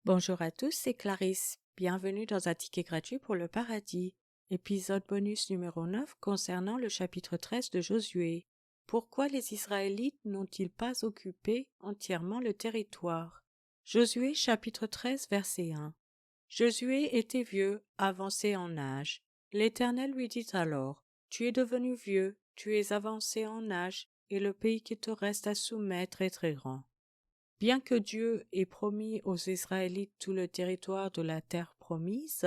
Bonjour à tous, c'est Clarisse. Bienvenue dans un ticket gratuit pour le paradis. Épisode bonus numéro 9 concernant le chapitre 13 de Josué. Pourquoi les Israélites n'ont-ils pas occupé entièrement le territoire? Josué chapitre 13 verset 1. Josué était vieux, avancé en âge. L'Éternel lui dit alors, « Tu es devenu vieux, tu es avancé en âge, et le pays qui te reste à soumettre est très grand. » Bien que Dieu ait promis aux Israélites tout le territoire de la terre promise,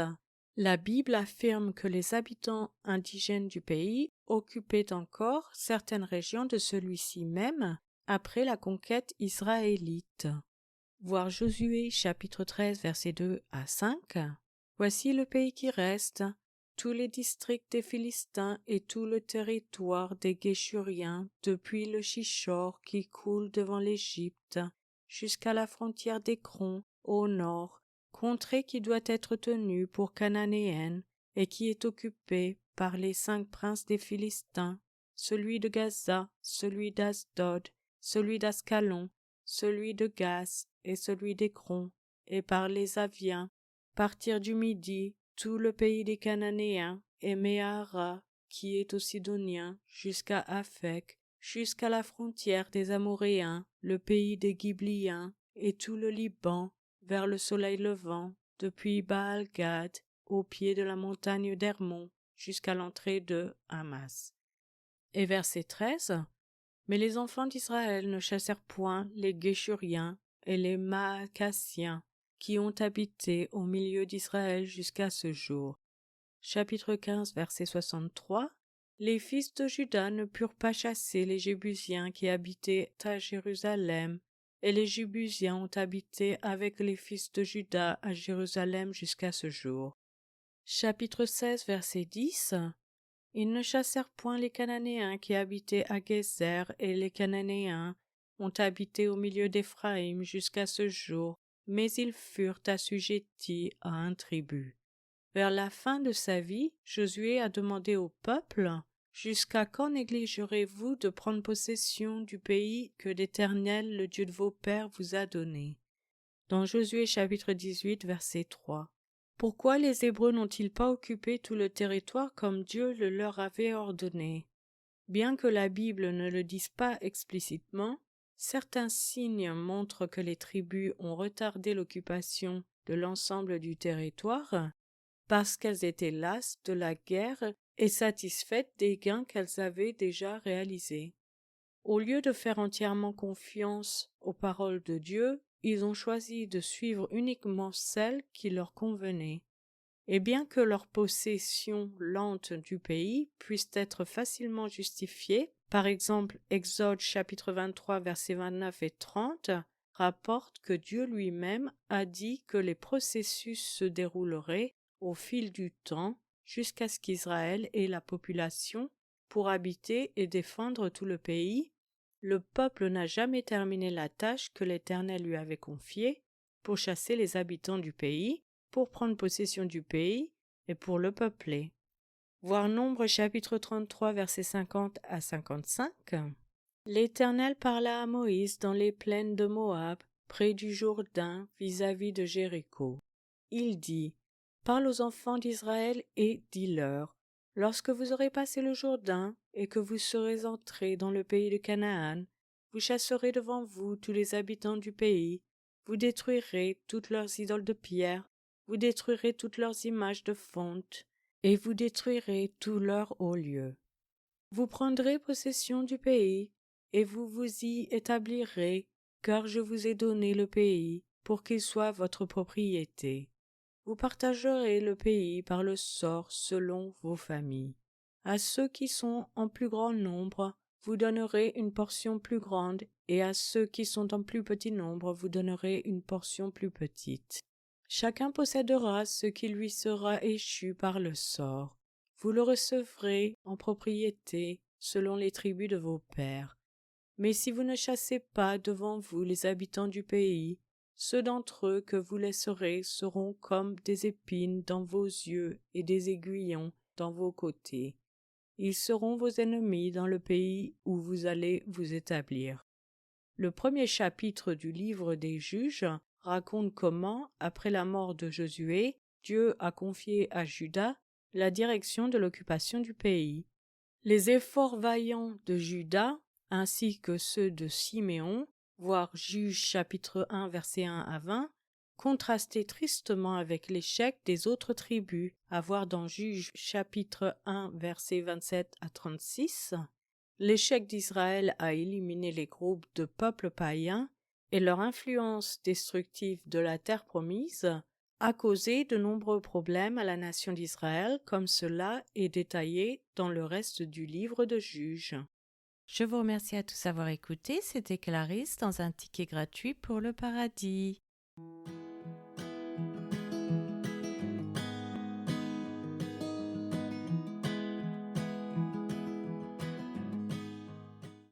la Bible affirme que les habitants indigènes du pays occupaient encore certaines régions de celui-ci même après la conquête israélite. Voir Josué chapitre 13 versets 2 à 5. Voici le pays qui reste, tous les districts des Philistins et tout le territoire des Géshuriens, depuis le Shishor qui coule devant l'Égypte, jusqu'à la frontière d'Écron, au nord, contrée qui doit être tenue pour cananéenne et qui est occupée par les 5 princes des Philistins, celui de Gaza, celui d'Asdod, celui d'Ascalon, celui de Gath et celui d'Écron, et par les Aviens, partir du Midi, tout le pays des Cananéens, et Méhara, qui est aux Sidoniens, jusqu'à Aphek, jusqu'à la frontière des Amoréens, le pays des Ghibliens, et tout le Liban, vers le soleil levant, depuis Baal-Gad, au pied de la montagne d'Hermon, jusqu'à l'entrée de Hamas. Et verset 13. Mais les enfants d'Israël ne chassèrent point les Géshuriens et les Maacassiens, qui ont habité au milieu d'Israël jusqu'à ce jour. Chapitre 15, verset 63. Les fils de Juda ne purent pas chasser les Jébusiens qui habitaient à Jérusalem, et les Jébusiens ont habité avec les fils de Juda à Jérusalem jusqu'à ce jour. Chapitre 16, verset 10. Ils ne chassèrent point les Cananéens qui habitaient à Gézer, et les Cananéens ont habité au milieu d'Éphraïm jusqu'à ce jour, mais ils furent assujettis à un tribut. Vers la fin de sa vie, Josué a demandé au peuple, « Jusqu'à quand négligerez-vous de prendre possession du pays que l'Éternel, le Dieu de vos pères, vous a donné ?» Dans Josué chapitre 18, verset 3. Pourquoi les Hébreux n'ont-ils pas occupé tout le territoire comme Dieu le leur avait ordonné? Bien que la Bible ne le dise pas explicitement, certains signes montrent que les tribus ont retardé l'occupation de l'ensemble du territoire parce qu'elles étaient lasses de la guerre et satisfaites des gains qu'elles avaient déjà réalisés. Au lieu de faire entièrement confiance aux paroles de Dieu, ils ont choisi de suivre uniquement celles qui leur convenaient. Et bien que leur possession lente du pays puisse être facilement justifiée, par exemple Exode chapitre 23 versets 29 et 30 rapporte que Dieu lui-même a dit que les processus se dérouleraient au fil du temps jusqu'à ce qu'Israël ait la population pour habiter et défendre tout le pays. Le peuple n'a jamais terminé la tâche que l'Éternel lui avait confiée pour chasser les habitants du pays, pour prendre possession du pays et pour le peupler. Voir Nombre chapitre 33 versets 50 à 55. L'Éternel parla à Moïse dans les plaines de Moab, près du Jourdain, vis-à-vis de Jéricho. Il dit, « Parle aux enfants d'Israël et dis-leur, lorsque vous aurez passé le Jourdain et que vous serez entrés dans le pays de Canaan, vous chasserez devant vous tous les habitants du pays, vous détruirez toutes leurs idoles de pierre, vous détruirez toutes leurs images de fonte, et vous détruirez tous leurs hauts lieux. Vous prendrez possession du pays, et vous vous y établirez, car je vous ai donné le pays pour qu'il soit votre propriété. Vous partagerez le pays par le sort selon vos familles. À ceux qui sont en plus grand nombre, vous donnerez une portion plus grande, et à ceux qui sont en plus petit nombre, vous donnerez une portion plus petite. Chacun possédera ce qui lui sera échu par le sort. Vous le recevrez en propriété selon les tribus de vos pères. Mais si vous ne chassez pas devant vous les habitants du pays, ceux d'entre eux que vous laisserez seront comme des épines dans vos yeux et des aiguillons dans vos côtés. Ils seront vos ennemis dans le pays où vous allez vous établir. Le premier chapitre du livre des Juges raconte comment, après la mort de Josué, Dieu a confié à Juda la direction de l'occupation du pays. Les efforts vaillants de Juda, ainsi que ceux de Siméon, voir Juges chapitre 1 versets 1 à 20, contrastaient tristement avec l'échec des autres tribus, à voir dans Juges chapitre 1 versets 27 à 36. L'échec d'Israël à éliminer les groupes de peuples païens et leur influence destructive de la terre promise a causé de nombreux problèmes à la nation d'Israël, comme cela est détaillé dans le reste du livre de Juges. Je vous remercie à tous d'avoir écouté. C'était Clarisse dans un ticket gratuit pour le paradis.